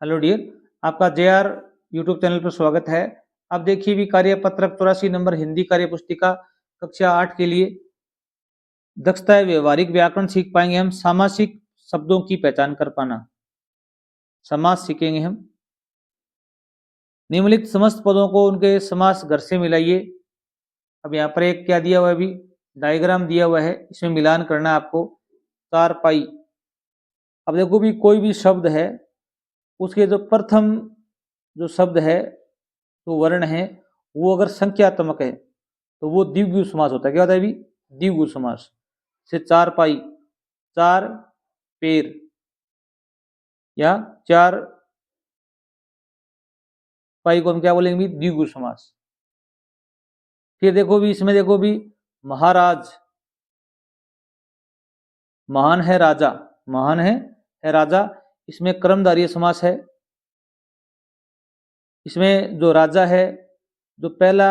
Hello dear, आपका JR YouTube channel पर स्वागत है। अब देखिए भी कार्यपत्रक 84 नंबर हिंदी कार्य पुस्तिका कक्षा 8 के लिए दक्षता व्यवहारिक व्याकरण सीख पाएंगे। हम सामासिक शब्दों की पहचान कर पाना, समास सीखेंगे हम। निम्नलिखित समस्त पदों को उनके समास घर से मिलाइए। अब यहाँ पर एक क्या दिया हुआ है, अभी डायग्राम दिया हुआ है, इसमें मिलान करना है आपको। 4 पाई। अब देखो भी कोई भी शब्द है, उसके जो प्रथम जो शब्द है, तो वर्ण है, वो अगर संख्यात्मक है तो वो द्विगु समास होता है। क्या होता है अभी? द्विगु समास। से 4 पाई, 4 पेड़ या 4 पाई को हम क्या बोलेंगे? द्विगु समास। फिर देखो भी, इसमें देखो भी महाराज, महान है राजा, महान है राजा, इसमें कर्मधारय समास है। इसमें जो राजा है, जो पहला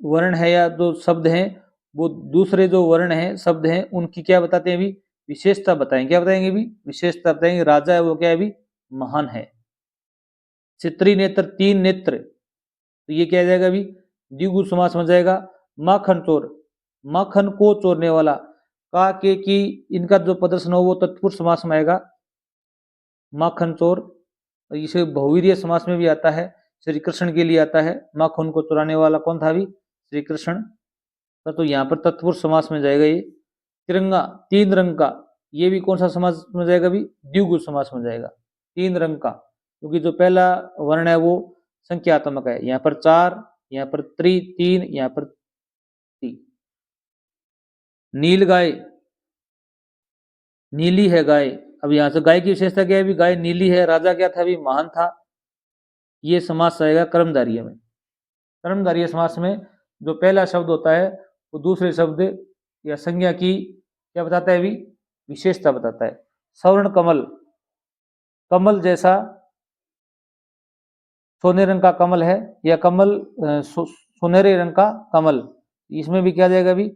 वर्ण है या जो शब्द हैं, वो दूसरे जो वर्ण हैं, शब्द हैं, उनकी क्या बताते हैं अभी? विशेषता बताएंगे। क्या बताएंगे अभी? विशेषता बताएंगे। राजा है वो क्या है अभी? महान है। चित्री नेत्र, 3 नेत्र, तो ये क्या आ जाएगा अभी? द्विगु समास में जाएगा। माखन चोर, माखन को चोरने वाला। का के की इनका जो प्रदर्शन हो वो तत्पुरुष समास में आएगा। माखन चोर, इसे बहुवीर्य समास में भी आता है। श्री कृष्ण के लिए आता है। माखन को चुराने वाला कौन था अभी? श्री कृष्ण। तो यहाँ पर तत्पुरुष समास में जाएगा ये। तिरंगा, 3 रंग का, ये भी कौन सा समास में जाएगा अभी? द्विगु समास में जाएगा। 3 रंग का, क्योंकि जो पहला वर्ण है वो संख्यात्मक है। यहाँ पर 4, यहाँ पर 3, यहाँ पर 3। नील गाय, नीली है गाय। अब यहाँ से गाय की विशेषता क्या है अभी? गाय नीली है। राजा क्या था अभी? महान था। ये समास आएगा कर्मधारय में। कर्मधारय समास में जो पहला शब्द होता है वो दूसरे शब्द या संज्ञा की क्या बताता है अभी? विशेषता बताता है। स्वर्ण कमल, कमल जैसा, सोने रंग का कमल है, या कमल सुनहरे रंग का कमल, इसमें भी क्या जाएगा अभी?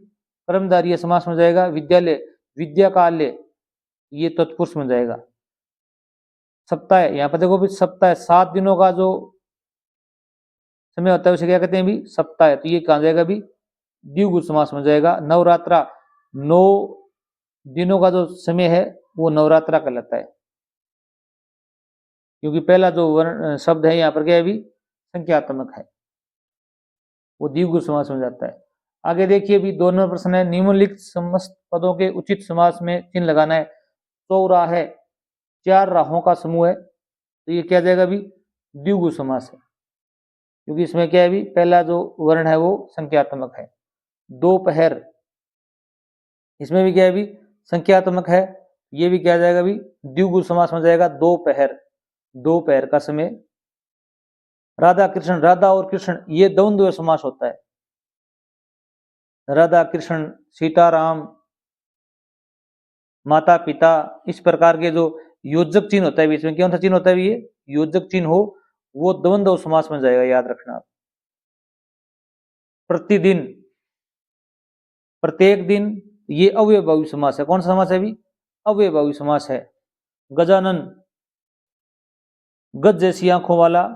कर्मधारय समास में जाएगा। विद्यालय, विद्या काल्य, ये तत्पुरुष में जाएगा। सप्ताह, यहाँ पर देखो भी सप्ताह, 7 दिनों का जो समय होता है उसे क्या कहते हैं अभी? सप्ताह। तो ये कहाँ जाएगा अभी? द्विगु समास में जाएगा। नवरात्रा, 9 दिनों का जो समय है वो नवरात्रा कहलाता है, क्योंकि पहला जो वर्ण शब्द है यहाँ पर क्या है अभी? संख्यात्मक है, वो द्विगु समास में जाता है। आगे देखिए भी 2 नंबर प्रश्न है। निम्नलिखित समस्त पदों के उचित समास में चिन्ह लगाना है। चौराहे, 4 राहों का समूह है, तो ये क्या जाएगा अभी? द्विगु समास है, क्योंकि इसमें क्या है अभी? पहला जो वर्ण है वो संख्यात्मक है। दोपहर, इसमें भी क्या है अभी? संख्यात्मक है, ये भी क्या जाएगा अभी? द्विगु समास में जाएगा। दोपहर, दोपहर का समय। राधा कृष्ण, राधा और कृष्ण ये द्वंद्व समास होता है। राधा कृष्ण, सीताराम, माता पिता, इस प्रकार के जो योजक चिन्ह होता है बीच में, कौन सा चिन्ह होता है? ये योजक चिन्ह हो, वो द्वंद्व समास में जाएगा, याद रखना। प्रतिदिन, प्रत्येक दिन, ये अव्ययभावी समास है। कौन सा समास है अभी? अव्ययभावी समास है। गजानन, गज जैसी आंखों वाला,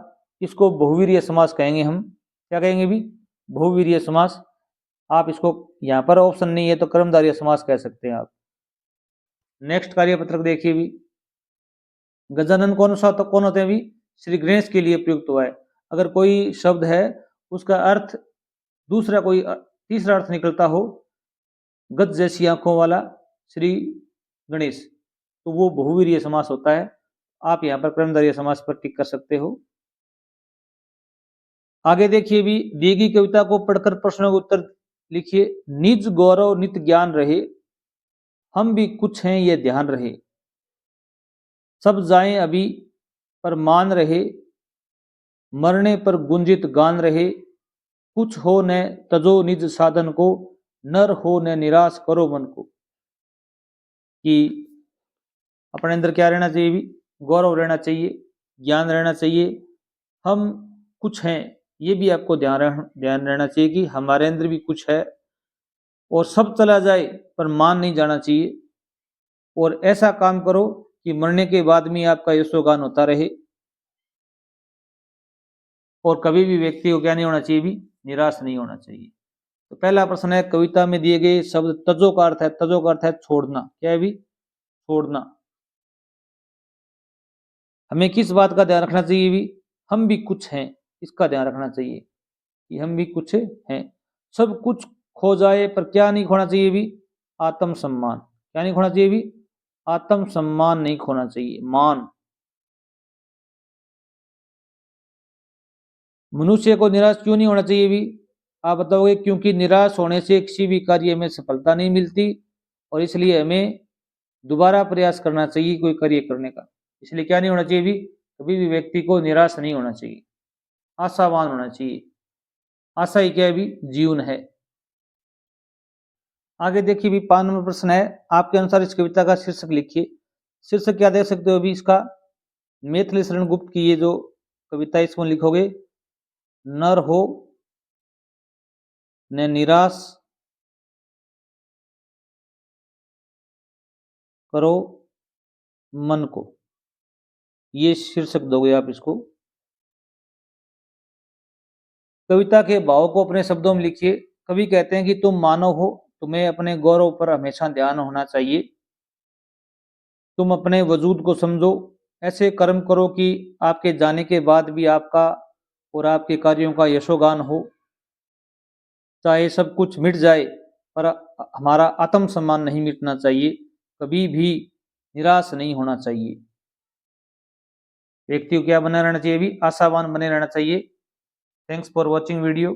इसको बहुवीर्य समास कहेंगे हम। क्या कहेंगे भी? बहुवीर्य समास। आप इसको, यहाँ पर ऑप्शन नहीं है तो कर्मधारय समास कह सकते हैं आप। नेक्स्ट कार्यपत्रक देखिए भी। गजानन कौन सा तो कौन होते हैं अभी? श्री गणेश के लिए प्रयुक्त हुआ है। अगर कोई शब्द है उसका अर्थ दूसरा कोई तीसरा अर्थ निकलता हो, गज जैसी आंखों वाला श्री गणेश, तो वो बहुवीर्य समास होता है। आप यहाँ पर कर्मधारय समास पर टिक कर सकते हो। आगे देखिए भी, दी गई कविता को पढ़कर प्रश्नों का उत्तर लिखिए। निज गौरव नित ज्ञान रहे, हम भी कुछ हैं ये ध्यान रहे। सब जाएं अभी पर मान रहे, मरने पर गुंजित गान रहे। कुछ हो न तजो निज साधन को, नर हो न निराश करो मन को। कि अपने अंदर क्या रहना चाहिए भी? गौरव रहना चाहिए, ज्ञान रहना चाहिए, हम कुछ हैं, ये भी आपको ध्यान रहना चाहिए कि हमारे अंदर भी कुछ है। और सब चला जाए पर मान नहीं जाना चाहिए। और ऐसा काम करो कि मरने के बाद में आपका यशोगान होता रहे। और कभी भी व्यक्ति को क्या नहीं होना चाहिए, भी निराश नहीं होना चाहिए। तो पहला प्रश्न है, कविता में दिए गए शब्द तजो का अर्थ है, तजो का अर्थ है छोड़ना, क्या है भी, छोड़ना। हमें किस बात का ध्यान रखना चाहिए भी, हम भी कुछ हैं, इसका ध्यान रखना चाहिए कि हम भी कुछ हैं। सब कुछ खो जाए पर क्या नहीं खोना चाहिए भी, आत्मसम्मान। क्या नहीं खोना चाहिए भी, आत्मसम्मान नहीं खोना चाहिए, मान। मनुष्य को निराश क्यों नहीं होना चाहिए भी, आप बताओगे क्योंकि निराश होने से किसी भी कार्य में सफलता नहीं मिलती और इसलिए हमें दोबारा प्रयास करना चाहिए कोई कार्य करने का। इसलिए क्या नहीं होना चाहिए भी, कभी भी व्यक्ति को निराश नहीं होना चाहिए, आशावान होना चाहिए। आशा ही क्या है भी, जीवन है। आगे देखिए भी 5 नंबर प्रश्न है, आपके अनुसार इस कविता का शीर्षक लिखिए। शीर्षक क्या देख सकते हो अभी इसका, मैथिली शरण गुप्त की ये जो कविता है इसमें लिखोगे, नर हो न निराश करो मन को, ये शीर्षक दोगे आप इसको। कविता के भाव को अपने शब्दों में लिखिए। कवि कहते हैं कि तुम मानव हो, तुम्हें अपने गौरव पर हमेशा ध्यान होना चाहिए। तुम अपने वजूद को समझो, ऐसे कर्म करो कि आपके जाने के बाद भी आपका और आपके कार्यों का यशोगान हो। चाहे सब कुछ मिट जाए पर हमारा आत्मसम्मान नहीं मिटना चाहिए, कभी भी निराश नहीं होना चाहिए। व्यक्ति को क्या बना रहना चाहिए भी, आशावान बने रहना चाहिए। Thanks for watching video.